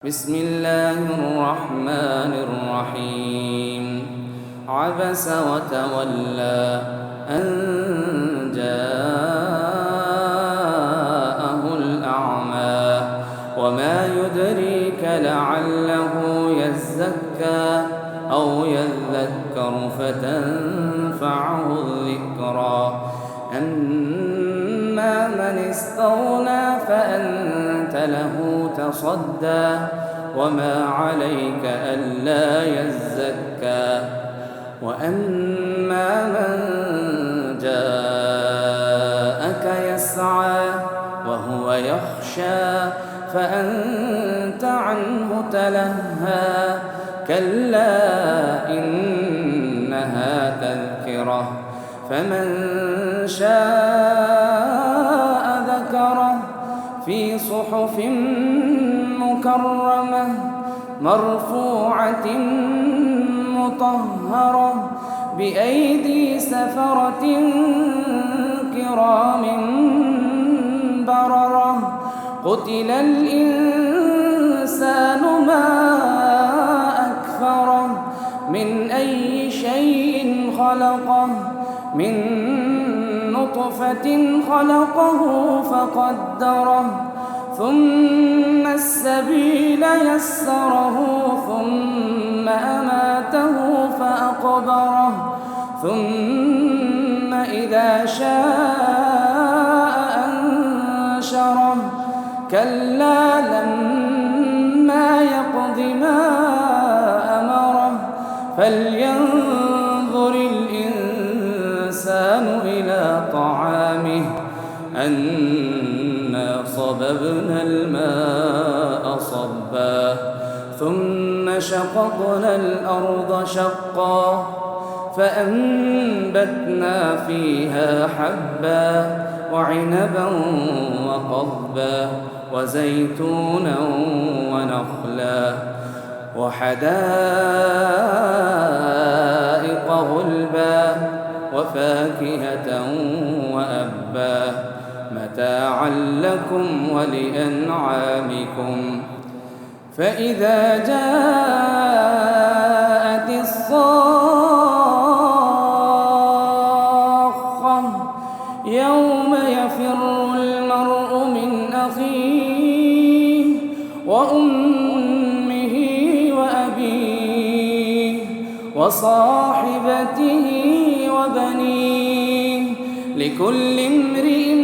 بسم الله الرحمن الرحيم عبس وتولى أن جاءه الأعمى وما يدريك لعله يزكى أو يذكر فتنفعه الذكرى أما من استغنى فأنت له تصدى وما عليك ألا يزكى وأما من جاءك يسعى وهو يخشى فأنت عنه تلهى كلا إنها تذكرة فمن شاء ذكره في صحف مكرمة مرفوعة مطهرة بأيدي سفرة كرام بررة قتل الإنسان ما أكفره من أي شيء خلقه من نطفة خلقه فقدره ثم السبيل يسره ثم أماته فأقبره ثم إذا شاء أنشره كلا لما يقض ما أمره فلينظر الإنسان إلى طعامه أنا صببنا الماء صبا ثم شققنا الأرض شقا فأنبتنا فيها حبا وعنبا وقضبا وزيتونا ونخلا وحدائق غلبا وفاكهة وأبا متاعا لكم ولأنعامكم فإذا جاءت الصاخة يوم يفر المرء من أخيه وأمه وأبيه وصاحبته وبنيه لكل امرئ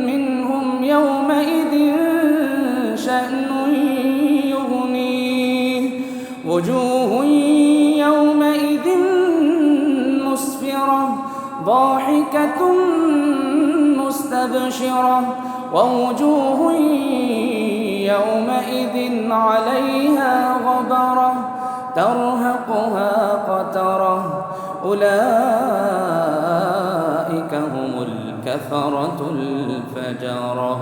منهم يومئذ شأن يغنيه وجوه يومئذ مسفرة ضاحكة مستبشرة ووجوه يومئذ عليها غبرة ترهقها قترة أولئك هم الكفرة الفجرة.